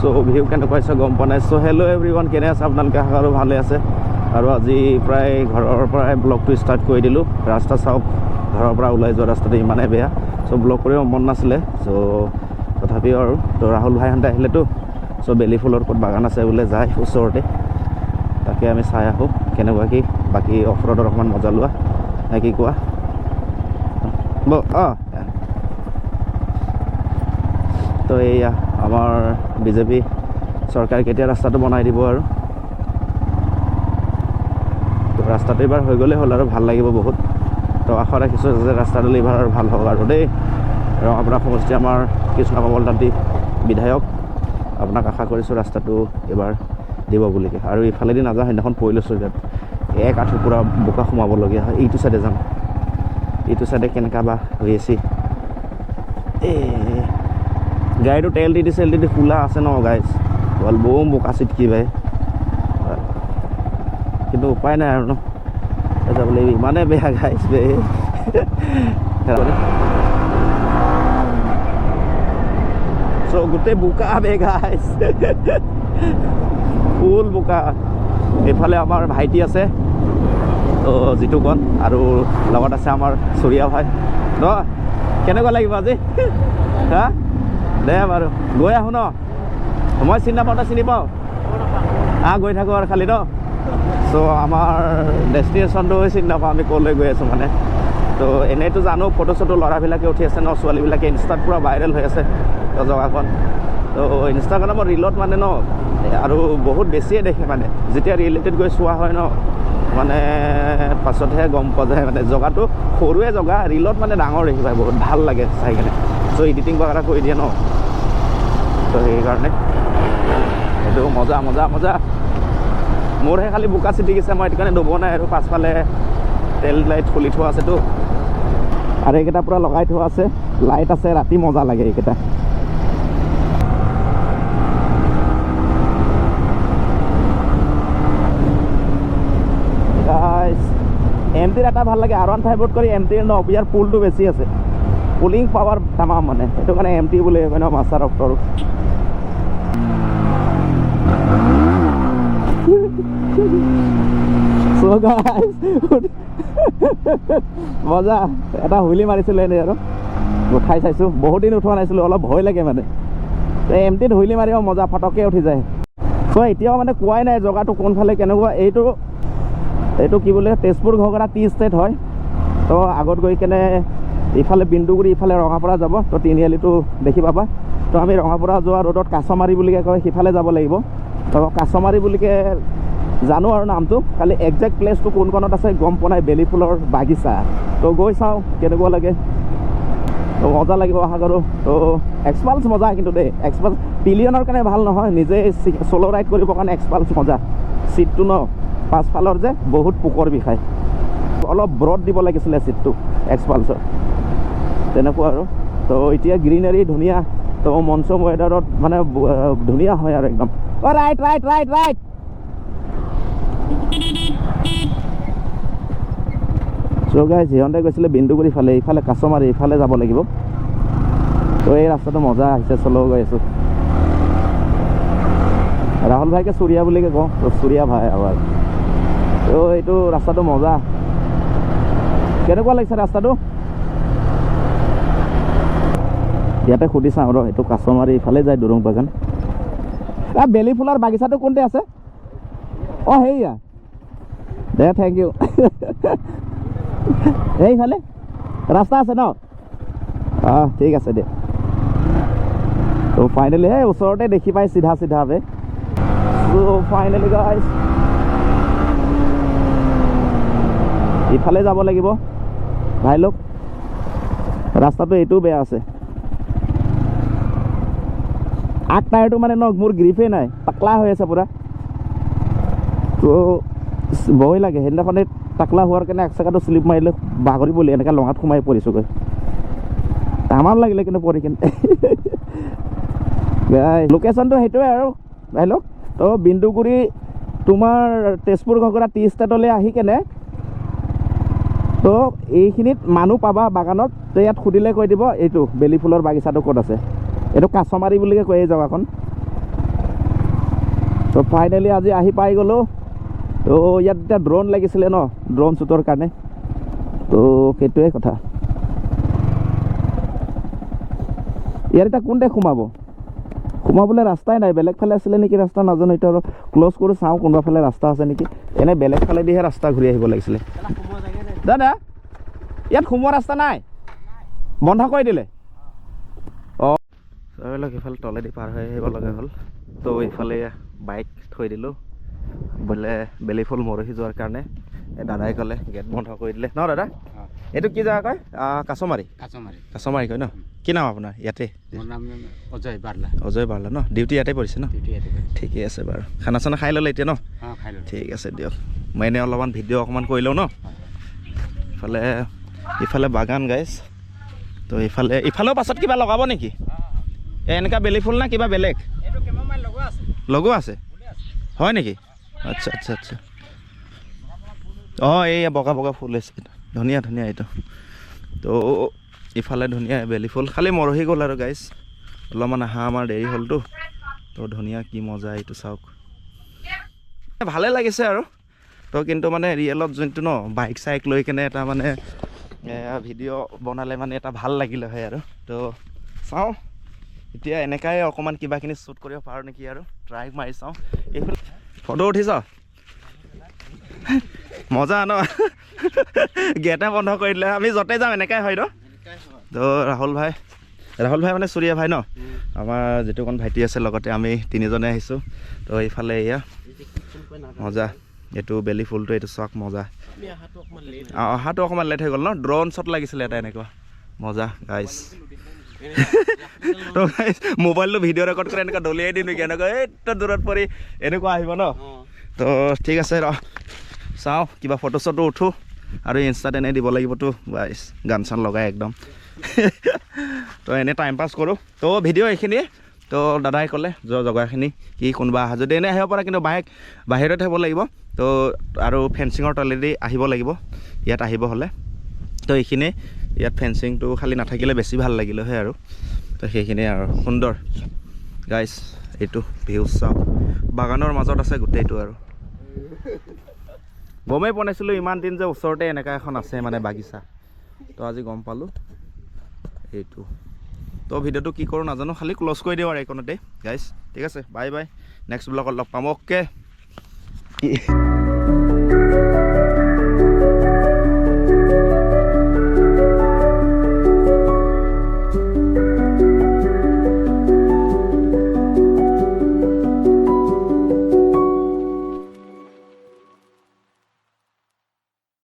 So view কেনেকুৱা হৈছে গম পোৱা নাই। সো হেল্ল' এভৰিৱান, কেনে আছে আপোনালোকে? আশা কৰোঁ ভালে আছে। আৰু আজি প্ৰায় ঘৰৰ পৰাই ব্লগটো ষ্টাৰ্ট কৰি দিলোঁ। ৰাস্তা চাওক, ঘৰৰ পৰা ওলাই যোৱা ৰাস্তাটো ইমানেই বেয়া। সো ব্লগ কৰিব মন নাছিলে, সো তথাপিও আৰু তো ৰাহুল ভাইহঁতে আহিলেতো, সো বেলি ফুলৰ ক'ত বাগান আছে বোলে যায় ওচৰতে, তাকে আমি চাই আহোঁ কেনেকুৱা কি। বাকী অফ ৰোডৰ অকণমান মজা লোৱা নে কি কোৱা? তো এইয়া আমাৰ বিজেপি চৰকাৰে কেতিয়া ৰাস্তাটো বনাই দিব আৰু। তো ৰাস্তাটো এইবাৰ হৈ গ'লেই হ'ল আৰু ভাল লাগিব বহুত। তো আশা ৰাখিছোঁ যে ৰাস্তাটো এইবাৰ আৰু ভাল হ'ব আৰু দেই। আৰু আপোনাৰ সমষ্টি আমাৰ কৃষ্ণ কমল তাঁতী বিধায়ক, আপোনাক আশা কৰিছোঁ ৰাস্তাটো এইবাৰ দিব বুলিকে। আৰু ইফালেদি নাযাওঁ, সেইদিনাখন পৰি লৈছোঁ ইয়াত এক আঁঠু পূৰা বোকা সোমাবলগীয়া হয়। এইটো চাইডে যাম, এইটো চাইডে কেনেকুৱা বা হৈ আছে। গাড়ীটো তেল দি খোলা আছে ন গাইজ, বল বম বোকা চিটকি ভাই, কিন্তু উপায় নাই আৰু ন, যাবলৈ ইমানেই বেয়া গাইজ বে। চ' গোটেই বোকা বে গাইজ, ফুল বোকা। এইফালে আমাৰ ভাইটি আছে তো যিটো কণ, আৰু লগত আছে আমাৰ চুৰিয়া ভাই। ন কেনেকুৱা লাগিব আজি? হা দে বাৰু গৈ আহোঁ ন, মই চিনি নাপাওঁ, তই চিনি পাওঁ? গৈ থাকোঁ আৰু খালি ন। চ' আমাৰ ডেষ্টিনেশ্যনটো চিনি নাপাওঁ আমি ক'লৈ গৈ আছোঁ মানে। তো এনেইতো জানো, ফটো চটো ল'ৰাবিলাকে উঠি আছে ন, ছোৱালীবিলাকে ইনষ্টাত পূৰা ভাইৰেল হৈ আছে জেগাখন। তো ইনষ্টাগ্ৰামৰ ৰিলত মানে ন, আৰু বহুত বেছিয়ে দেখে মানে, যেতিয়া ৰিয়েলিটিত গৈ চোৱা হয় ন, মানে পাছতহে গম পোৱা যায় মানে জেগাটো সৰুৱে জেগা, ৰিলত মানে ডাঙৰ দেখি পায়, বহুত ভাল লাগে চাই কিনে। চ' এডিটিং বাগেৰা কৰি দিয়ে ন, তো সেইকাৰণে সেইটো মজা মজা মজা। মোৰহে খালি বোকা চিটি গৈছে, মই সেইটো কাৰণে ডুব নাই। আৰু পাছফালে তেল লাইট খুলি থোৱা আছেতো, আৰু এইকেইটা পূৰা লগাই থোৱা আছে, লাইট আছে, ৰাতি মজা লাগে এইকেইটা। এম-টিৰ এটা ভাল লাগে, R15 কৰি এম-টিৰ ন ইয়াৰ পুলটো বেছি আছে, পুলিং পাৱাৰ তামাম মানে, সেইটো কাৰণে এম-টি বুলি কয় ন, মাষ্টাৰ অফ টৰ্ক। মজা এটা হুইলি মাৰিছিলোঁ এনেই আৰু উঠাই চাইছোঁ, বহুত দিন উঠোৱা নাছিলোঁ, অলপ ভয় লাগে মানে। এম-টিত হুইলি মাৰিব মজা, ফটককৈ উঠি যায়। চ' এতিয়াও মানে কোৱাই নাই জেগাটো কোনফালে কেনেকুৱা। এইটো কি বোলে, তেজপুৰ ঘগৰা টি ষ্টেট হয়। তো আগত গৈ কেনে ইফালে বিন্দুগুৰি, ইফালে ৰঙাপাৰা যাব, তো তিনিআলিটো দেখি পাবা। তো আমি ৰঙাপাৰা যোৱা ৰোডত কাছমাৰী বুলিকে কয়, সিফালে যাব লাগিব। তো কাছমাৰী বুলিকে জানো আৰু নামটো, খালি একজেক্ট প্লেচটো কোনখনত আছে গম পোৱা নাই। বেলি ফুলৰ বাগিচা, তো গৈ চাওঁ কেনেকুৱা লাগে। তো মজা লাগিব আশা কৰোঁ। তো এক্সপালছ মজা কিন্তু দেই, এক্সপালছ পিলিয়নৰ কাৰণে ভাল নহয়, নিজে চ'ল' ৰাইড কৰিবৰ কাৰণে এক্সপালছ মজা। চিটটো ন পাছফালৰ যে বহুত পোকৰ বিষায়, অলপ ব্ৰড দিব লাগিছিলে চিটটো এক্সপালছৰ, তেনেকুৱা আৰু। তো এতিয়া গ্ৰীনাৰী ধুনীয়া, তো মনচুন ৱেডাৰত মানে ধুনীয়া হয় আৰু একদম। Right right right right. So' guys সিহঁতে গৈছিলে বিন্দুগুৰি ফালে, ইফালে কাছমাৰী, ইফালে যাব লাগিব। তো এই ৰাস্তাটো মজা আহিছে, চল' গৈ আছোঁ। ৰাহুল ভাইকে চুৰিয়া বুলিকে কওঁ, তো চুৰিয়া ভাই আবাৰ। তো এইটো ৰাস্তাটো মজা। কেনেকুৱা লাগিছে ৰাস্তাটো? ইয়াতে সুধি চাওঁ ৰ, এইটো কাছমাৰী ইফালে যায়, দুৰুং বাগান। বেলি ফুলৰ বাগিচাটো কোনতে আছে? সেইয়া দে, থেংক ইউ। এইফালে ৰাস্তা আছে ন? ঠিক আছে দে। তো ফাইনেলি ওচৰতে দেখি পাই চিধা চিধা বে। চ' ফাইনেলি গাইজ ইফালে যাব লাগিব ভাই লোক, ৰাস্তাটো এইটোও বেয়া আছে। আগ টায়াৰটো মানে ন মোৰ গ্ৰিপেই নাই, টাকলা হৈ আছে পূৰা। তো ভয় লাগে, সেইদিনাখনে টাকলা হোৱাৰ কাৰণে এক চেকাটো শ্লিপ মাৰিলে বাগৰি পৰিলে, এনেকৈ লঙাত সোমাই পৰিছোঁগৈ। তামাম লাগিলে কিন্তু পৰি কিনে। লোকেশ্যনটো সেইটোৱে আৰু ভাই লোক। তো বিন্দুগুৰি তোমাৰ তেজপুৰ ঘগৰা টি ষ্টেটলৈ আহি কেনে, তো এইখিনিত মানুহ পাবা বাগানত। তো ইয়াত সুধিলে কৈ দিব এইটো বেলি ফুলৰ বাগিচাটো ক'ত আছে। এইটো কাছমাৰী বুলিকে কয় এই জেগাখন। তো ফাইনেলি আজি আহি পাই গ'লোঁ তো ইয়াত এতিয়া ড্ৰোন লাগিছিলে ন ড্ৰোন শ্বুটৰ কাৰণে তো সেইটোৱে কথা ইয়াত এতিয়া কোনতে সোমাবলৈ ৰাস্তাই নাই বেলেগ ফালে আছিলে নেকি ৰাস্তা নাজানো এতিয়া আৰু ক্ল'জ কৰোঁ চাওঁ কোনোবা ফালে ৰাস্তা আছে নেকি এনে বেলেগ ফালেদিহে ৰাস্তা ঘূৰি আহিব লাগিছিলে দাদা ইয়াত সোমোৱা ৰাস্তা নাই বন্ধ কৰি দিলে অঁ চাবলৈ ইফালে তলেদি পাৰ হৈ আহিব লগা হ'ল তো ইফালে বাইক থৈ দিলোঁ বোলে বেলিফুল মৰহি যোৱাৰ কাৰণে এই দাদাই ক'লে গেট বন্ধ কৰি দিলে ন দাদা এইটো কি জেগা কয় কাছমাৰী কয় ন কি নাম আপোনাৰ ইয়াতে অজয় বাৰ্লা ন ডিউটি ইয়াতে পৰিছে ন ঠিকেই আছে বাৰু খানা চানা খাই ল'লে এতিয়া ন ঠিক আছে দিয়ক মই এনেই অলপমান ভিডিঅ' অকণমান কৰি লওঁ ন ইফালে বাগান গাইছ তো ইফালেও পাছত কিবা লগাব নেকি এনেকুৱা বেলি ফুল না কিবা বেলেগ লগোৱা আছে হয় নেকি আচ্ছা আচ্ছা আচ্ছা অঁ এই বগা বগা ফুল আছে ধুনীয়া এইটো তো ইফালে ধুনীয়া বেলি ফুল খালি মৰহি গ'ল আৰু গাইছ অলপমান আহা আমাৰ দেৰি হ'লতো তো ধুনীয়া কি মজা এইটো চাওক ভালে লাগিছে আৰু তো কিন্তু মানে ৰিয়েলত যোনটো ন বাইক চাইক লৈ কেনে এটা মানে ভিডিঅ' বনালে মানে এটা ভাল লাগিলে হয় আৰু তো চাওঁ এতিয়া এনেকাই অকণমান কিবাখিনি শ্বুট কৰিব পাৰোঁ নেকি আৰু ট্ৰাই মাৰি চাওঁ এইফালে ফটো উঠিছ মজা ন গেটে বন্ধ কৰি দিলে আমি য'তে যাম এনেকাই হয় ন তো ৰাহুল ভাই মানে চুৰিয়া ভাই ন আমাৰ যিটোকণ ভাইটি আছে লগতে আমি তিনিজনে আহিছোঁ তো এইফালে এয়া মজা এইটো বেলি ফুলটো এইটো চাওক মজা অহাটো অকণমান লেট হৈ গ'ল ন ড্ৰোন শ্বট লাগিছিলে এটা এনেকুৱা মজা গাইছ তো গাইছ মোবাইলটো ভিডিঅ' ৰেকৰ্ড কৰি এনেকুৱা দলিয়াই দিম নেকি এনেকুৱা এইটো দূৰত পৰি এনেকুৱা আহিব ন তো ঠিক আছে ৰ চাওঁ কিবা ফটো চটো উঠোঁ আৰু ইনষ্টাত এনেই দিব লাগিবতো গাইছ গান চান লগাই একদম তো এনেই টাইম পাছ কৰোঁ তো ভিডিঅ' এইখিনিয়ে তো দাদাই ক'লে জগাখিনি কি কোনোবা আহা যদি এনেই আহিব পাৰে কিন্তু বাহিৰত আহিব লাগিব তো আৰু ফেঞ্চিঙৰ তলেদি আহিব লাগিব ইয়াত আহিব হ'লে তো এইখিনিয়ে ইয়াত ফেঞ্চিংটো খালি নাথাকিলে বেছি ভাল লাগিলে হয় আৰু তো সেইখিনিয়ে আৰু সুন্দৰ গাইছ এইটো ভিউজ চাওক বাগানৰ মাজত আছে গোটেইটো আৰু গমেই পোৱা নাছিলোঁ ইমান দিন যে ওচৰতে এনেকুৱা এখন আছে মানে বাগিচা তো আজি গম পালোঁ এইটো তো ভিডিঅ'টো কি কৰোঁ নাজানো খালি ক্ল'জ কৰি দিওঁ আৰু এইকণতে গাইছ ঠিক আছে বাই নেক্সট ব্লগত লগ পাম অ'কে